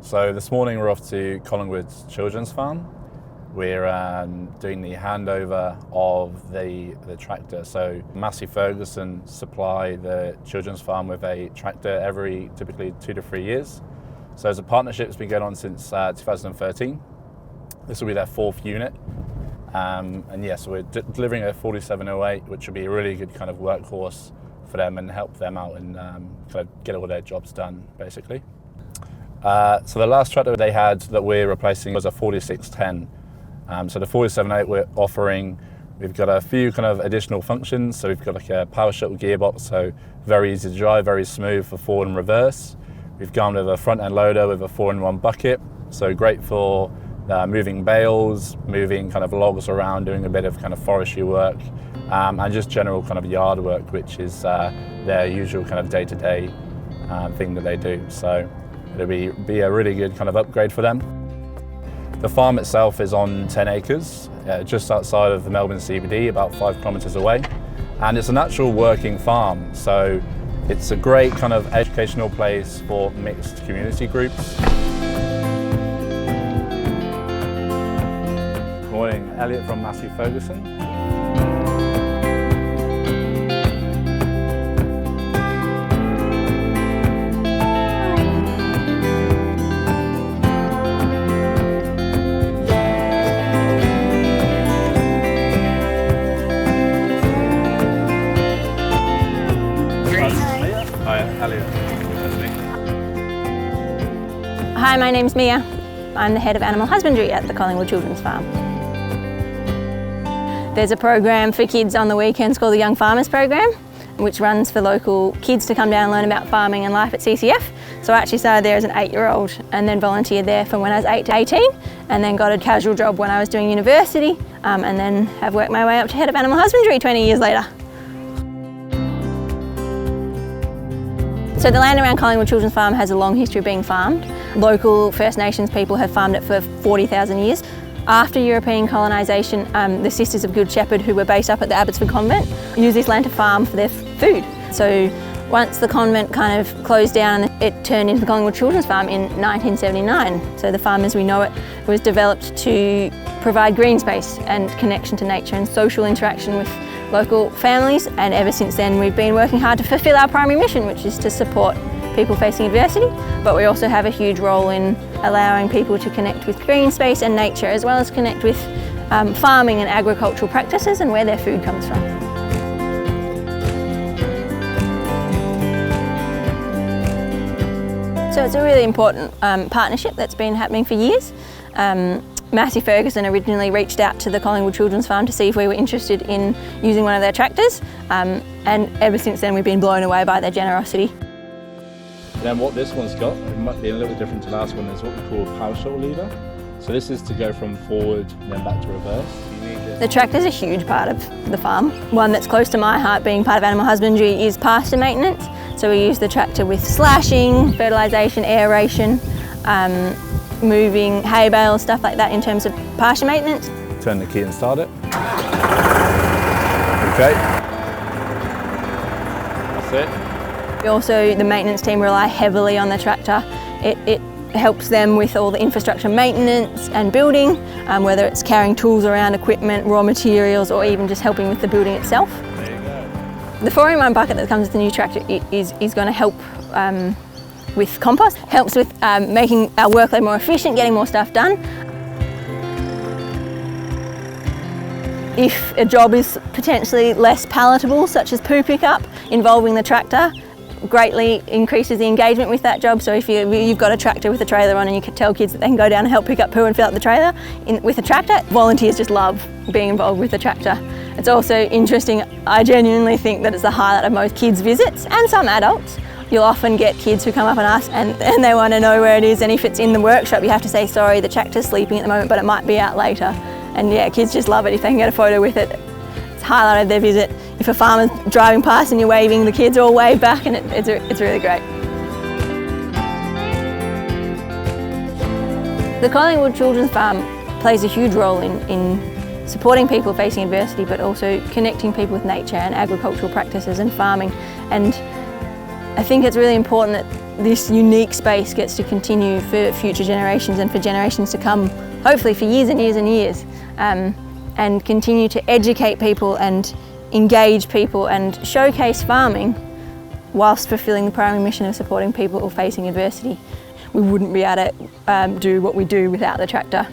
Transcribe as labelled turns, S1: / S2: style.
S1: So this morning we're off to Collingwood Children's Farm. We're doing the handover of the tractor. So Massey Ferguson supply the Children's Farm with a tractor every typically 2 to 3 years. So as a partnership, it's been going on since 2013. This will be their 4th unit. So we're delivering a 4708, which will be a really good kind of workhorse for them and help them out and kind of get all their jobs done, basically. So the last tractor they had that we're replacing was a 4610. So the 4708 we're offering, we've got a few kind of additional functions. So we've got like a power shuttle gearbox, so very easy to drive, very smooth for forward and reverse. We've gone with a front end loader with a 4-in-1 bucket, so great for moving bales, moving kind of logs around, doing a bit of kind of forestry work, and just general kind of yard work, which is their usual kind of day-to-day thing that they do. So it'll be a really good kind of upgrade for them. The farm itself is on 10 acres, just outside of the Melbourne CBD, about 5 kilometres away. And it's an actual working farm, so it's a great kind of educational place for mixed community groups. Morning, Elliot from Massey Ferguson. Hi, Elliot.
S2: Hi, my name's Mia. I'm the head of animal husbandry at the Collingwood Children's Farm. There's a program for kids on the weekends called the Young Farmers Program, which runs for local kids to come down and learn about farming and life at CCF. So I actually started there as an 8-year-old and then volunteered there from when I was 8 to 18, and then got a casual job when I was doing university, and then have worked my way up to head of animal husbandry 20 years later. So the land around Collingwood Children's Farm has a long history of being farmed. Local First Nations people have farmed it for 40,000 years. After European colonisation, the Sisters of Good Shepherd, who were based up at the Abbotsford Convent, used this land to farm for their food. So once the convent kind of closed down, it turned into the Collingwood Children's Farm in 1979. So the farm as we know it was developed to provide green space and connection to nature and social interaction with local families, and ever since then we've been working hard to fulfil our primary mission, which is to support people facing adversity, but we also have a huge role in allowing people to connect with green space and nature, as well as connect with farming and agricultural practices and where their food comes from. So it's a really important partnership that's been happening for years. Massey Ferguson originally reached out to the Collingwood Children's Farm to see if we were interested in using one of their tractors, and ever since then we've been blown away by their generosity.
S1: Then what this one's got, it might be a little bit different to the last one, is what we call a power shuttle lever. So this is to go from forward and then back to reverse.
S2: The tractor's a huge part of the farm. One that's close to my heart, being part of animal husbandry, is pasture maintenance. So we use the tractor with slashing, fertilisation, aeration, moving hay bales, stuff like that in terms of pasture maintenance.
S1: Turn the key and start it. Okay. That's it.
S2: Also, the maintenance team rely heavily on the tractor. It helps them with all the infrastructure maintenance and building, whether it's carrying tools around, equipment, raw materials, or even just helping with the building itself.
S1: There you go.
S2: The 4-in-1 bucket that comes with the new tractor is going to help with compost, helps with making our workload more efficient, getting more stuff done. If a job is potentially less palatable, such as poo pickup, involving the tractor greatly increases the engagement with that job. So if you've got a tractor with a trailer on and you can tell kids that they can go down and help pick up poo and fill up the trailer with a tractor, volunteers just love being involved with the tractor. It's also interesting, I genuinely think that it's the highlight of most kids' visits, and some adults. You'll often get kids who come up and ask and they want to know where it is, and if it's in the workshop you have to say, sorry, the tractor's sleeping at the moment but it might be out later. And yeah, kids just love it if they can get a photo with it. It's highlighted their visit. If a farmer's driving past and you're waving, the kids all wave back, and it's really great. The Collingwood Children's Farm plays a huge role in supporting people facing adversity, but also connecting people with nature and agricultural practices and farming. And I think it's really important that this unique space gets to continue for future generations and for generations to come, hopefully for years and years and years, and continue to educate people and engage people and showcase farming whilst fulfilling the primary mission of supporting people facing adversity. We wouldn't be able to do what we do without the tractor.